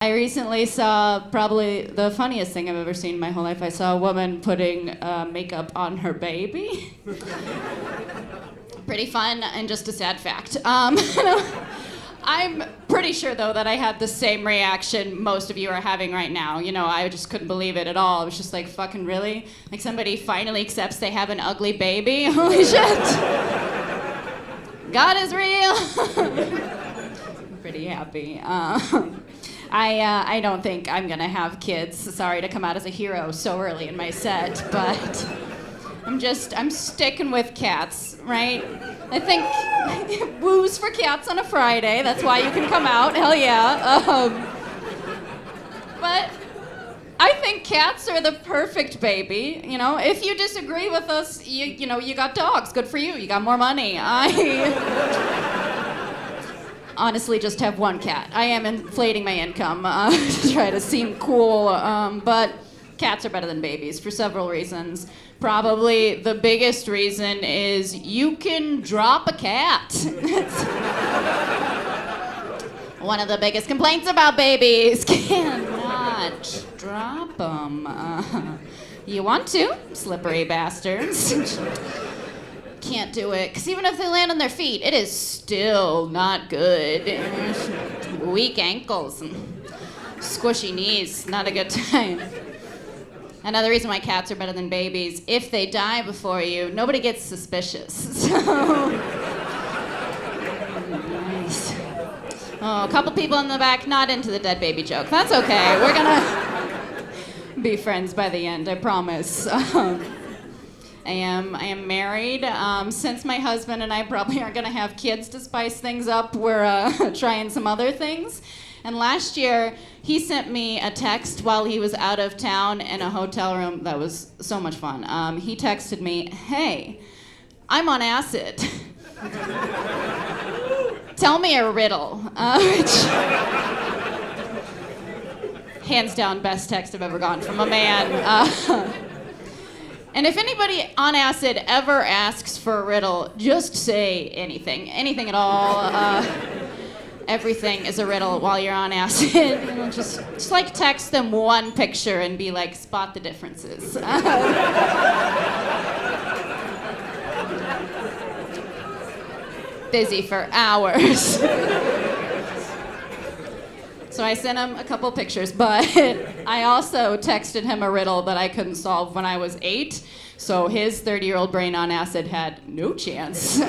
I recently saw probably the funniest thing I've ever seen in my whole life. I saw a woman putting makeup on her baby. Pretty fun and just a sad fact. I'm pretty sure, though, that I had the same reaction most of you are having right now. You know, I just couldn't believe it at all. I was just like, fucking really? Like somebody finally accepts they have an ugly baby? Holy shit. God is real. I'm pretty happy. I don't think I'm gonna have kids. Sorry to come out as a hero so early in my set, but I'm sticking with cats, right? I think woos for cats on a Friday. That's why you can come out. Hell yeah. But I think cats are the perfect baby. You know, if you disagree with us, you know, you got dogs. Good for you. You got more money. I honestly just have one cat. I am inflating my income to try to seem cool, but cats are better than babies for several reasons. Probably the biggest reason is you can drop a cat. One of the biggest complaints about babies, cannot drop them. You want to, slippery bastards. Can't do it, because even if they land on their feet, it is still not good. Weak ankles and squishy knees, not a good time. Another reason why cats are better than babies, if they die before you, nobody gets suspicious. So, nice. Oh, a couple people in the back not into the dead baby joke. That's okay. We're gonna be friends by the end, I promise. I am married. Since my husband and I probably aren't gonna have kids to spice things up, we're trying some other things. And last year, he sent me a text while he was out of town in a hotel room. That was so much fun. He texted me, "Hey, I'm on acid. Tell me a riddle." Which, hands down, best text I've ever gotten from a man. And if anybody on acid ever asks for a riddle, just say anything. Anything at all. Everything is a riddle while you're on acid. You know, just like text them one picture and be like, spot the differences. Busy for hours. So I sent him a couple pictures, but I also texted him a riddle that I couldn't solve when I was 8. So his 30-year-old brain on acid had no chance.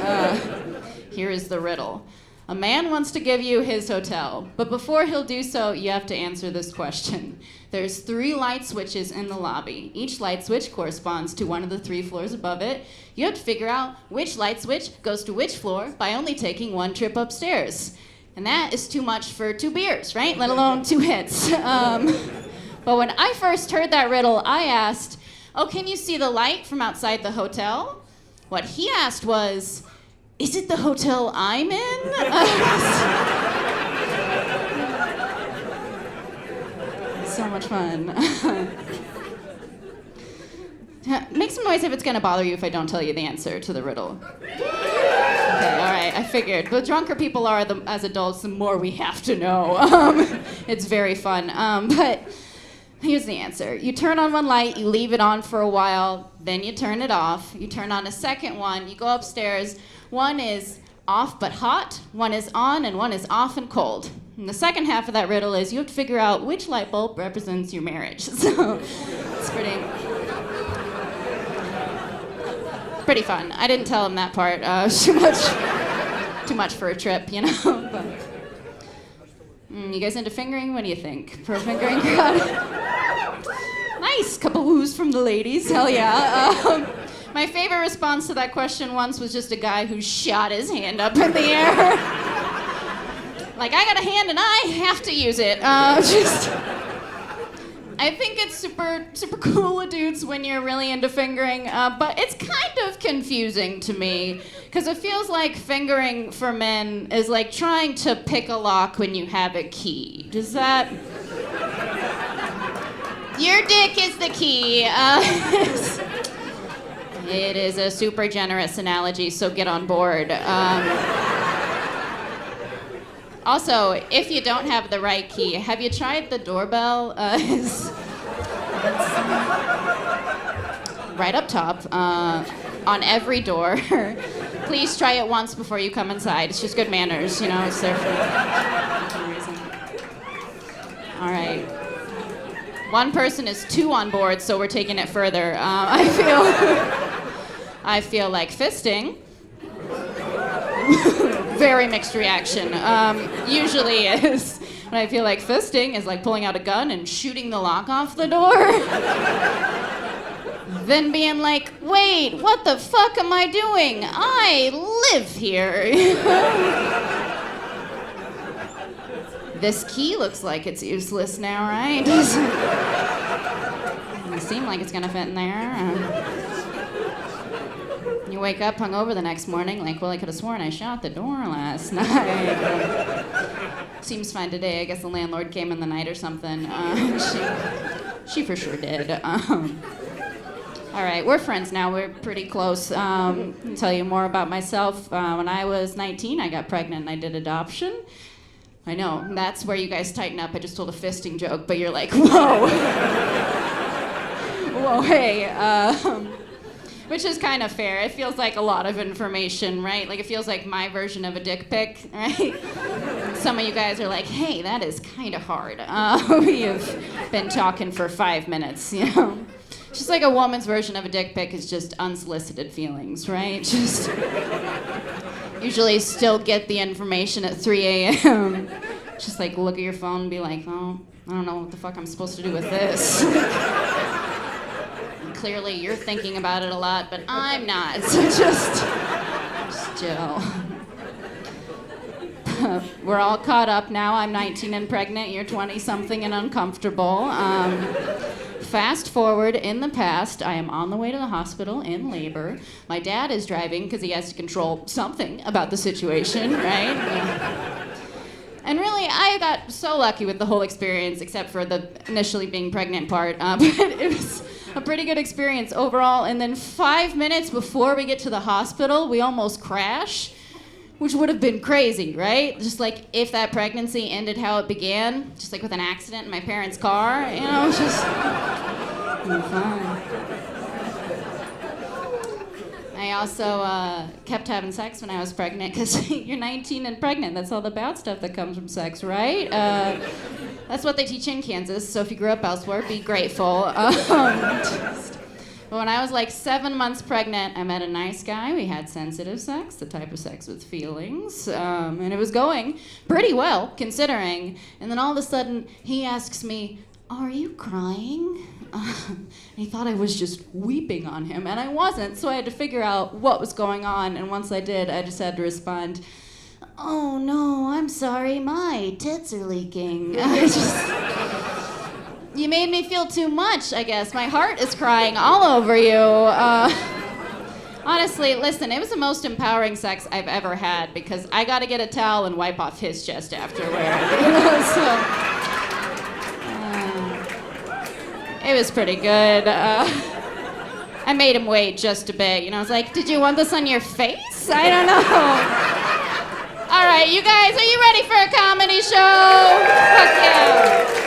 Here is the riddle. A man wants to give you his hotel, but before he'll do so, you have to answer this question. There's 3 light switches in the lobby. Each light switch corresponds to one of the 3 floors above it. You have to figure out which light switch goes to which floor by only taking 1 trip upstairs. And that is too much for 2 beers, right? Let alone 2 hits. But when I first heard that riddle, I asked, "Oh, can you see the light from outside the hotel?" What he asked was, "Is it the hotel I'm in?" So much fun. Make some noise if it's gonna bother you if I don't tell you the answer to the riddle. Okay, all right, I figured. The drunker people are as adults, the more we have to know. It's very fun. But here's the answer. You turn on one light, you leave it on for a while, then you turn it off. You turn on a second one, you go upstairs. One is off but hot, one is on, and one is off and cold. And the second half of that riddle is you have to figure out which light bulb represents your marriage. So it's pretty fun. I didn't tell him that part. Too much for a trip, you know. But, you guys into fingering? What do you think? For a fingering crowd? Nice. Couple woos from the ladies. Hell yeah. My favorite response to that question once was just a guy who shot his hand up in the air. Like, I got a hand and I have to use it. I think it's super cool with dudes when you're really into fingering, but it's kind of confusing to me, because it feels like fingering for men is like trying to pick a lock when you have a key. Does that... Your dick is the key. It is a super generous analogy, so get on board. Also, if you don't have the right key, have you tried the doorbell? It's right up top on every door. Please try it once before you come inside. It's just good manners, it's there for a reason. All right. One person is 2 on board, so we're taking it further. I feel like fisting. Very mixed reaction. Usually is when I feel like fisting is like pulling out a gun and shooting the lock off the door. Then being like, wait, what the fuck am I doing? I live here. This key looks like it's useless now, right? Doesn't seem like it's gonna fit in there. You wake up hungover the next morning, like, well, I could have sworn I shut the door last night. Seems fine today. I guess the landlord came in the night or something. She for sure did. All right, we're friends now. We're pretty close. I'll tell you more about myself. When I was 19, I got pregnant and I did adoption. I know, that's where you guys tighten up. I just told a fisting joke, but you're like, whoa. Whoa, hey. Which is kind of fair. It feels like a lot of information, right? Like, it feels like my version of a dick pic, right? Some of you guys are like, hey, that is kind of hard. We have been talking for 5 minutes, Just like a woman's version of a dick pic is just unsolicited feelings, right? Just usually still get the information at 3 a.m. Just like look at your phone and be like, oh, I don't know what the fuck I'm supposed to do with this. And clearly you're thinking about it a lot, but I'm not, so just chill. We're all caught up now. I'm 19 and pregnant, you're 20-something and uncomfortable. Fast forward in the past, I am on the way to the hospital in labor. My dad is driving because he has to control something about the situation, right? And really, I got so lucky with the whole experience, except for the initially being pregnant part. But it was a pretty good experience overall. And then 5 minutes before we get to the hospital, we almost crash, which would have been crazy, right? Just like if that pregnancy ended how it began, just like with an accident in my parents' car, just fun. I also kept having sex when I was pregnant because you're 19 and pregnant. That's all the bad stuff that comes from sex, right? That's what they teach in Kansas, so if you grew up elsewhere, be grateful. But when I was like 7 months pregnant, I met a nice guy. We had sensitive sex, the type of sex with feelings, and it was going pretty well, considering. And then all of a sudden, he asks me, are you crying? He thought I was just weeping on him, and I wasn't, so I had to figure out what was going on, and once I did, I just had to respond, oh no, I'm sorry, my tits are leaking. You made me feel too much, I guess. My heart is crying all over you. Honestly, listen, it was the most empowering sex I've ever had because I got to get a towel and wipe off his chest afterward. It was pretty good. I made him wait just a bit. I was like, did you want this on your face? I don't know. All right, you guys, are you ready for a comedy show? Fuck yeah.